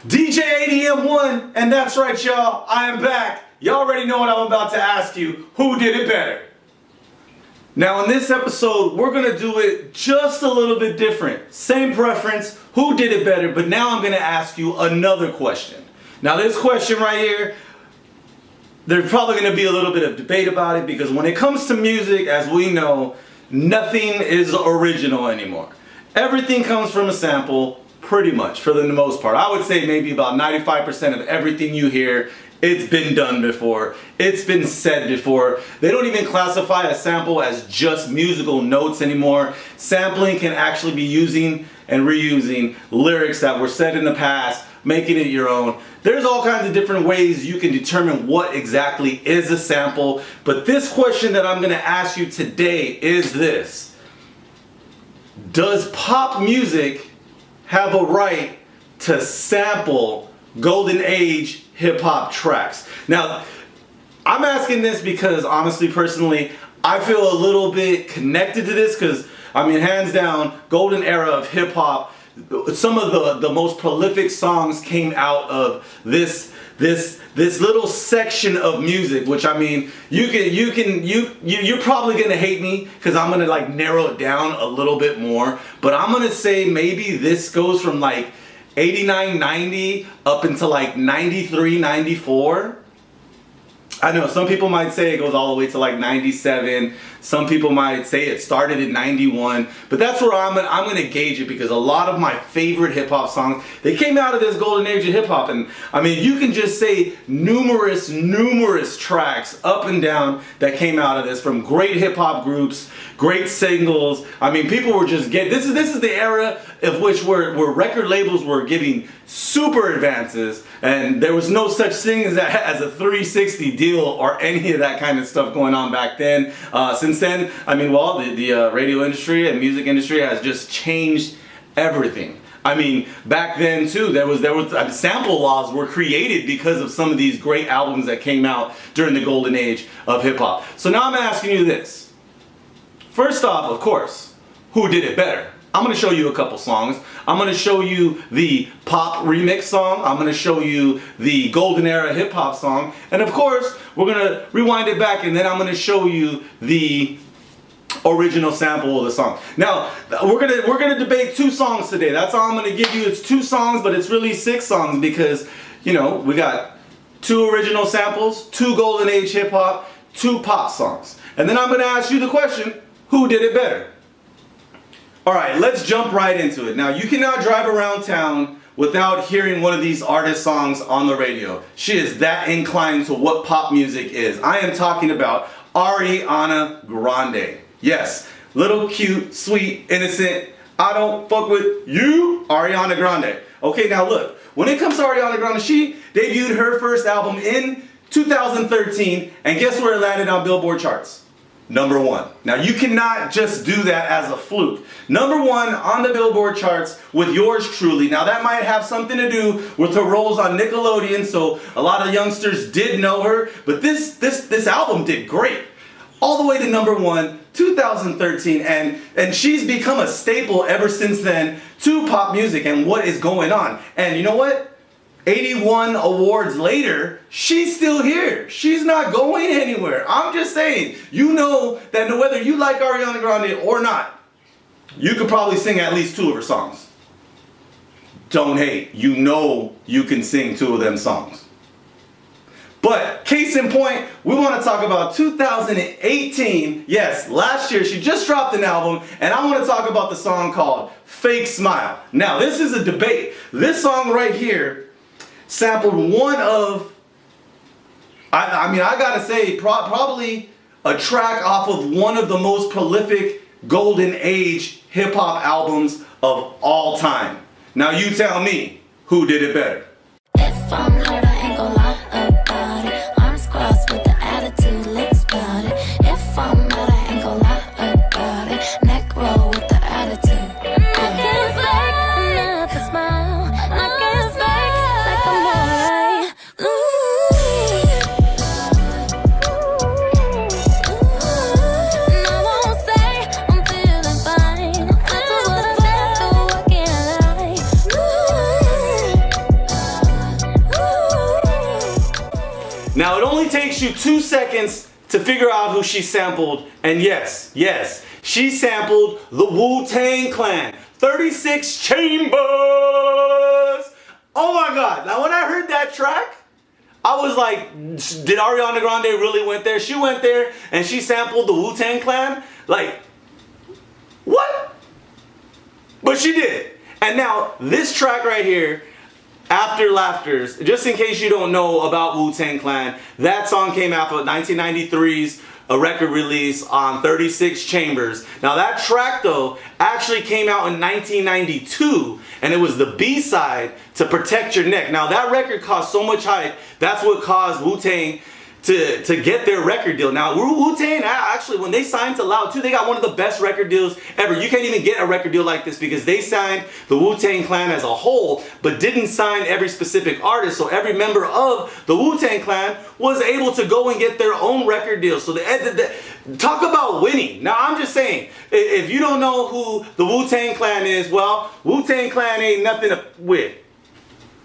DJ ADM1, and that's right, y'all, I am back. Y'all already know what I'm about to ask you. Who did it better? Now in this episode, we're gonna do it just a little bit different. Same preference, who did it better, but now I'm gonna ask you another question. Now this question right here, there's probably gonna be a little bit of debate about it because when it comes to music, as we know, nothing is original anymore. Everything comes from a sample, pretty much, for the most part. I would say maybe about 95% of everything you hear, it's been done before. It's been said before. They don't even classify a sample as just musical notes anymore. Sampling can actually be using and reusing lyrics that were said in the past, making it your own. There's all kinds of different ways you can determine what exactly is a sample. But this question that I'm gonna ask you today is this. Does pop music have a right to sample golden age hip hop tracks? Now, I'm asking this because honestly, personally, I feel a little bit connected to this because, I mean, hands down, golden era of hip hop, some of the most prolific songs came out of this little section of music, which, I mean, you're probably gonna hate me because I'm gonna like narrow it down a little bit more, but I'm gonna say maybe this goes from like 89, 90 up until like 93, 94. I know some people might say it goes all the way to like 97. Some people might say it started at 91, but that's where I'm gonna gauge it because a lot of my favorite hip hop songs, they came out of this golden age of hip hop. And I mean, you can just say numerous tracks up and down that came out of this from great hip hop groups, great singles. I mean, people were just getting, this is the era of which where record labels were giving super advances, and there was no such thing as a 360 deal or any of that kind of stuff going on back then. Since then, I mean, well, the radio industry and music industry has just changed everything. I mean, back then too, there was sample laws were created because of some of these great albums that came out during the golden age of hip hop. So now I'm asking you this. First off, of course, who did it better? I'm going to show you a couple songs. I'm going to show you the pop remix song. I'm going to show you the golden era hip hop song. And of course, we're going to rewind it back and then I'm going to show you the original sample of the song. Now, we're going to debate 2 songs today. That's all I'm going to give you. It's 2 songs, but it's really 6 songs because, you know, we got 2 original samples, 2 golden age hip hop, 2 pop songs. And then I'm going to ask you the question, who did it better? Alright, let's jump right into it. Now, you cannot drive around town without hearing one of these artist songs on the radio. She is that inclined to what pop music is. I am talking about Ariana Grande. Yes, little, cute, sweet, innocent, I don't fuck with you, Ariana Grande. Okay, now look, when it comes to Ariana Grande, she debuted her first album in 2013, and guess where it landed on Billboard charts? Number 1. Now you cannot just do that as a fluke. Number 1 on the Billboard charts with yours truly. Now that might have something to do with her roles on Nickelodeon, so a lot of youngsters did know her, but this album did great. All the way to number 1, 2013, and she's become a staple ever since then to pop music and what is going on. And you know what? 81 awards later, she's still here. She's not going anywhere. I'm just saying, you know that whether you like Ariana Grande or not, you could probably sing at least 2 of her songs. Don't hate. You know you can sing 2 of them songs. But case in point, we want to talk about 2018. Yes, last year she just dropped an album, and I want to talk about the song called Fake Smile. Now, this is a debate. This song right here sampled one of, I mean, I gotta say, probably a track off of one of the most prolific golden age hip hop albums of all time. Now you tell me, who did it better? If I'm hurt, I ain't gon' lie about it. Arms crossed with the attitude, lips about it. If I'm hurt, I ain't gon' lie about it. Neck roll with the attitude. I can't fake another smile. I can't fake like I'm alright. And I won't say I'm feeling fine. That's what I feel, so I can't lie. Now it only takes you 2 seconds to figure out who she sampled, and yes, she sampled the Wu-Tang Clan, 36 Chambers. Oh my God, now when I heard that track, I was like, did Ariana Grande really went there? She went there and she sampled the Wu-Tang Clan? Like, what? But she did. And now, this track right here, After Laughters, just in case you don't know about Wu-Tang Clan, that song came out of 1993's a record release on 36 Chambers. Now that track though actually came out in 1992 and it was the B-side to Protect Your Neck. Now that record caused so much hype, that's what caused Wu-Tang to get their record deal. Now Wu-Tang actually, when they signed to Loud 2, they got one of the best record deals ever. You can't even get a record deal like this because they signed the Wu-Tang Clan as a whole but didn't sign every specific artist. So every member of the Wu-Tang Clan was able to go and get their own record deal. So talk about winning. Now I'm just saying, if you don't know who the Wu-Tang Clan is, well, Wu-Tang Clan ain't nothing to with.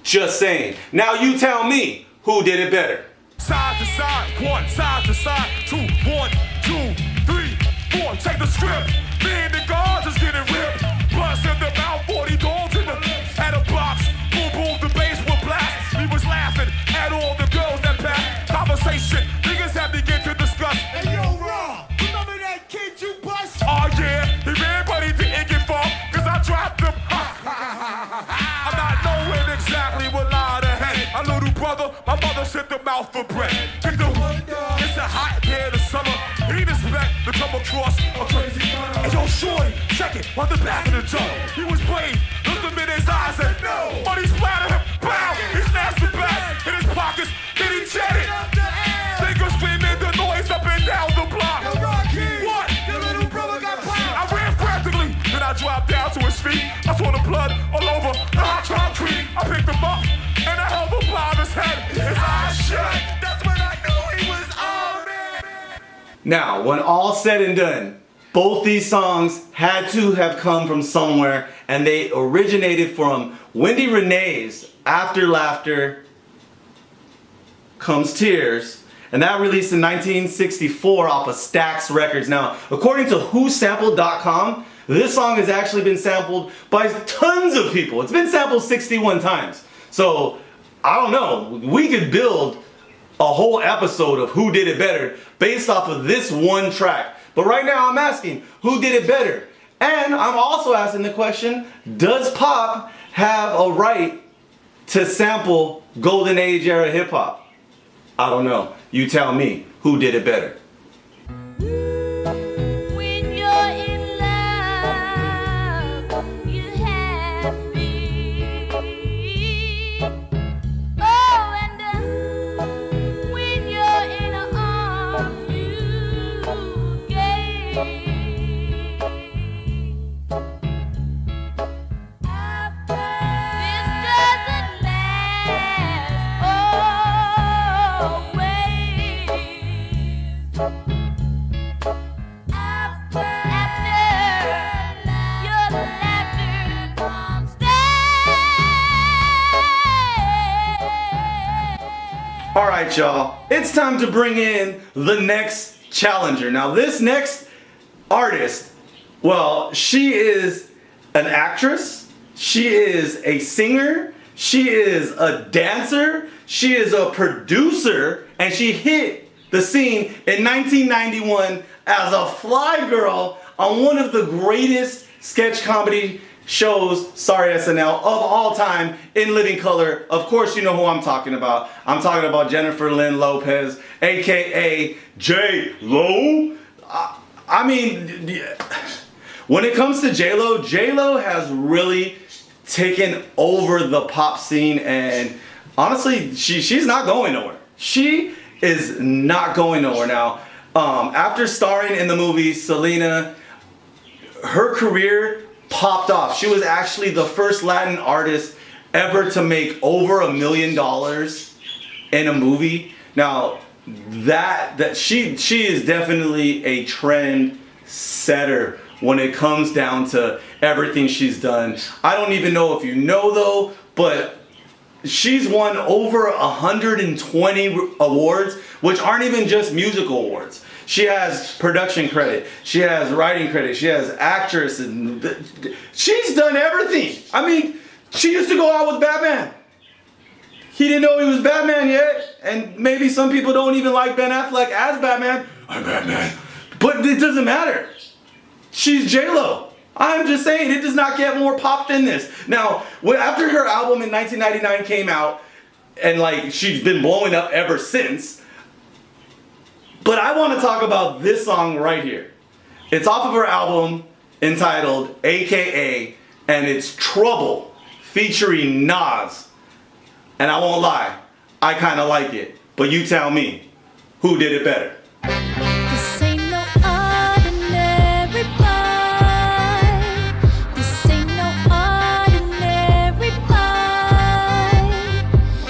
Just saying. Now you tell me who did it better. Side to side, one, side to side, two, 1, 2, 3, 4. Take the script. Me and the guards is getting ripped. Bust in the mouth, 40 dogs in the at a box. Boom, boom, the bass will blast. We was laughing at all the girls that passed. Conversation, niggas had begin to discuss. Hey yo, Rob, remember that kid you bust? Oh yeah, he ran but he didn't get far, cause I dropped him. I'm not knowing exactly what lied ahead. A little brother, my mother sent them out for bread. Get the it's a hot day of the summer. He expect to come across a crazy girl. Hey yo, shorty, check it, on the back of the jug. He was playing, looked him in his eyes and no. Money splattered him, pow, he snatched it back in his pockets, then he jetted. Niggas screaming the noise up and down the block. What? Your little brother got pound. I ran frantically, then I dropped down to his feet. I saw the blood all over the hot concrete. I picked him up and I held him by his head. His eyes shut. That's when I knew he was on me. Now, when all said and done, both these songs had to have come from somewhere, and they originated from Wendy Renee's After Laughter Comes Tearz, and that released in 1964 off of Stax Records. Now, according to WhoSampled.com, this song has actually been sampled by tons of people. It's been sampled 61 times. So, I don't know, we could build a whole episode of who did it better based off of this one track. But right now I'm asking, who did it better? And I'm also asking the question, does pop have a right to sample golden age era hip hop? I don't know. You tell me, who did it better? When you're in love, you happy. Oh, and when you're in arms, you gay. This doesn't last always. Alright y'all, it's time to bring in the next challenger. Now this next artist, well, she is an actress, she is a singer, she is a dancer, she is a producer, and she hit the scene in 1991 as a fly girl on one of the greatest sketch comedy shows, sorry SNL, of all time, in living color. Of course you know who I'm talking about. I'm talking about Jennifer Lynn Lopez, aka J.Lo. I mean, when it comes to J.Lo, J.Lo has really taken over the pop scene, and honestly, she's not going nowhere. She is not going nowhere now. After starring in the movie Selena, her career popped off. She was actually the first Latin artist ever to make over $1 million in a movie. Now, she is definitely a trend setter when it comes down to everything she's done. I don't even know if you know though, but she's won over 120 awards, which aren't even just musical awards. She has production credit, she has writing credit, she has actress, and she's done everything. I mean, she used to go out with Batman. He didn't know he was Batman yet, and maybe some people don't even like Ben Affleck as Batman. I'm Batman. But it doesn't matter. She's J-Lo. I'm just saying, it does not get more pop than this. Now, after her album in 1999 came out, and like she's been blowing up ever since, but I want to talk about this song right here. It's off of her album entitled AKA, and it's Trouble featuring Nas. And I won't lie, I kind of like it. But you tell me, who did it better? This ain't no ordinary boy. This ain't no ordinary boy.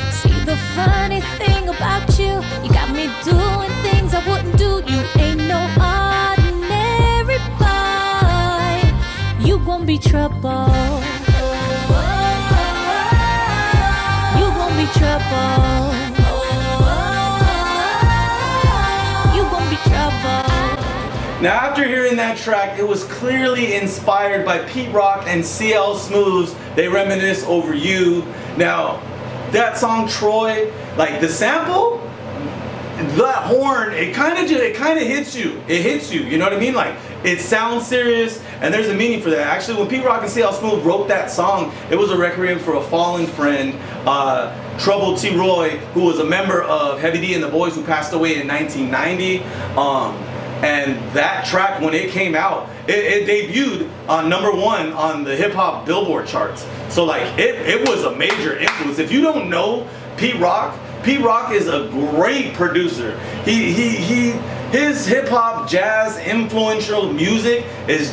See, the funny thing about you got me doing things I wouldn't do. You ain't no ordinary boy. You gon' be trouble. Trouble. You gon' be trouble. Now, after hearing that track, it was clearly inspired by Pete Rock and C.L. Smooth's They Reminisce Over You. Now, that song T.r.o.y, like the sample, that horn, it kind of hits you. It hits you, you know what I mean? Like, it sounds serious, and there's a meaning for that. Actually, when Pete Rock and C.L. Smooth wrote that song, it was a requiem for a fallen friend, Troubeaux T.r.o.y, who was a member of Heavy D and the Boys, who passed away in 1990. And that track, when it came out, it debuted on #1 on the hip hop Billboard charts. So like, it was a major influence. If you don't know Pete Rock is a great producer. His hip hop, jazz, influential music is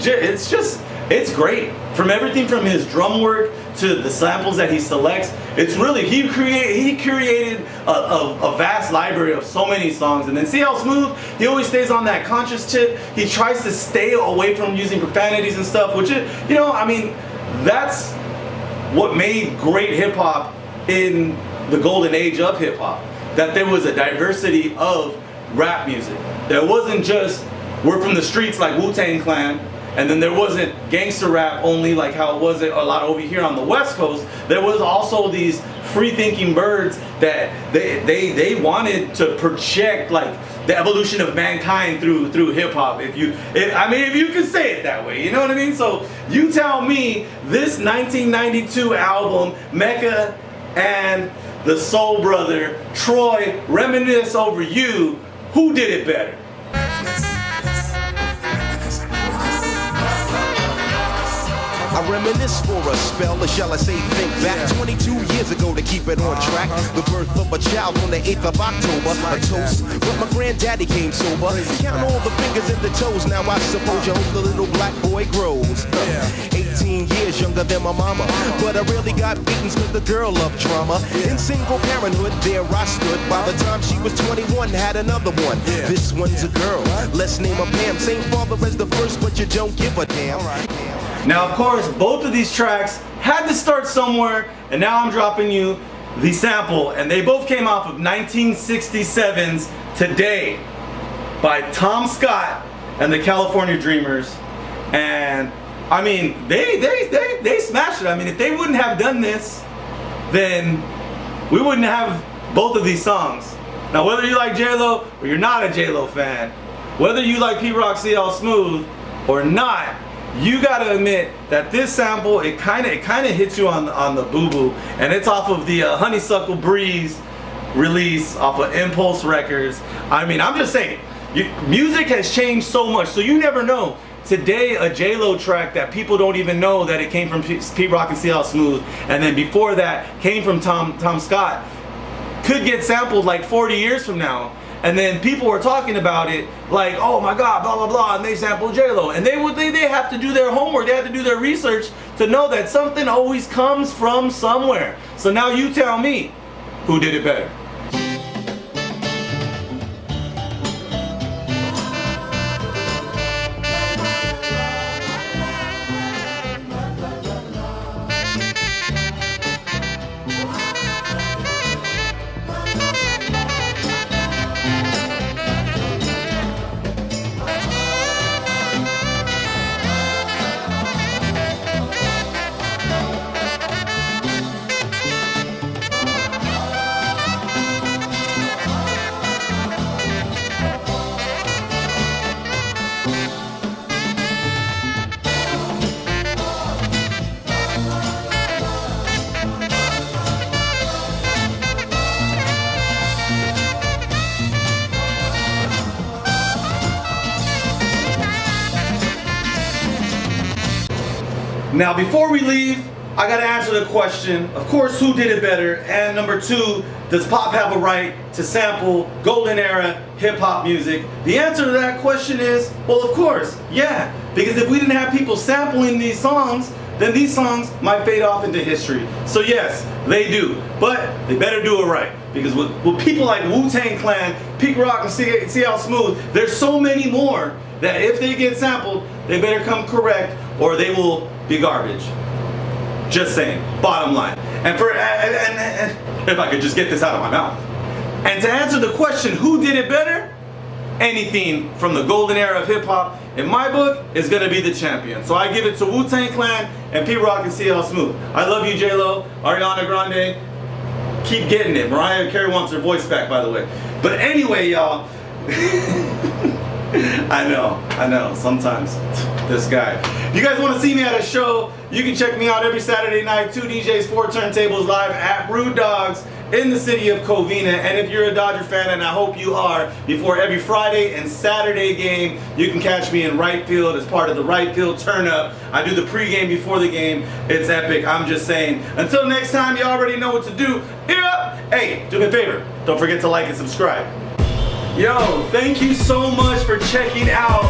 it's great. From everything from his drum work to the samples that he selects, it's really, he curated a vast library of so many songs. And then C.L. Smooth, he always stays on that conscious tip. He tries to stay away from using profanities and stuff, which is, you know, I mean, that's what made great hip hop in the golden age of hip hop. That there was a diversity of rap music. There wasn't just, we're from the streets like Wu-Tang Clan, and then there wasn't gangster rap only like how it was a lot over here on the West Coast. There was also these free-thinking birds that they wanted to project like the evolution of mankind through hip hop. If you can say it that way, you know what I mean? So you tell me, this 1992 album, Mecca and the Soul Brother, T.r.o.y, Reminisce Over You, who did it better? I reminisce for a spell, or shall I say think back 22 years ago to keep it on track. The birth of a child on the 8th of October, a toast, but my granddaddy came sober. Count all the fingers and the toes, now I suppose you hope the little black boy grows. 18 years younger than my mama, but I really got beatings cause the girl loved drama. In single parenthood, there I stood. By the time she was 21, had another one. This one's a girl, let's name her Pam. Same father as the first, but you don't give a damn. Now, of course, both of these tracks had to start somewhere, and now I'm dropping you the sample, and they both came off of 1967's Today by Tom Scott and the California Dreamers. And I mean, they smashed it. I mean, if they wouldn't have done this, then we wouldn't have both of these songs. Now, whether you like J-Lo or you're not a J-Lo fan, whether you like Pete Rock, C.L. Smooth or not, you gotta admit that this sample, it kind of hits you on the boo-boo, and it's off of the Honeysuckle Breeze release off of Impulse Records. I mean, I'm just saying, music has changed so much, so you never know. Today, a J-Lo track that people don't even know that it came from Pete Rock and C.L. Smooth, and then before that came from Tom Scott, could get sampled like 40 years from now. And then people were talking about it like, oh my God, blah, blah, blah, and they sampled J-Lo. And they have to do their homework, they have to do their research to know that something always comes from somewhere. So now you tell me, who did it better? Now, before we leave, I gotta answer the question, of course, who did it better? And number two, does pop have a right to sample golden era hip hop music? The answer to that question is, well, of course, yeah. Because if we didn't have people sampling these songs, then these songs might fade off into history. So yes, they do, but they better do it right. Because with people like Wu-Tang Clan, Pete Rock and C.L. Smooth, there's so many more that if they get sampled, they better come correct or they will be garbage. Just saying, bottom line. And if I could just get this out of my mouth. And to answer the question, who did it better? Anything from the golden era of hip hop, in my book, is gonna be the champion. So I give it to Wu-Tang Clan and Pete Rock and C.L. Smooth. I love you, J-Lo, Ariana Grande. Keep getting it. Mariah Carey wants her voice back, by the way. But anyway, y'all. I know, sometimes this guy. If you guys want to see me at a show, you can check me out every Saturday night, 2 DJs, 4 turntables live at Rude Dogs in the city of Covina. And if you're a Dodger fan, and I hope you are, before every Friday and Saturday game, you can catch me in right field as part of the right field turn up. I do the pregame before the game. It's epic, I'm just saying. Until next time, you already know what to do. Ear up! Hey, do me a favor, don't forget to like and subscribe. Yo, thank you so much for checking out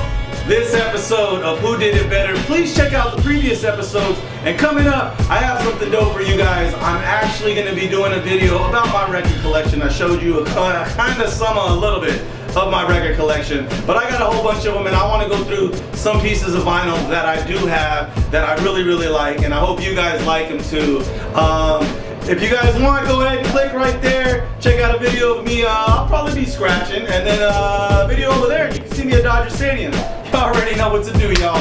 this episode of Who Did It Better. Please check out the previous episodes. And coming up, I have something dope for you guys. I'm actually going to be doing a video about my record collection. I showed you a kind of a little bit of my record collection. But I got a whole bunch of them, and I want to go through some pieces of vinyl that I do have that I really, really like. And I hope you guys like them too. If you guys want, go ahead and click right there. Check out a video of me. I'll probably be scratching. And then a video over there, you can see me at Dodger Stadium. You already know what to do, y'all.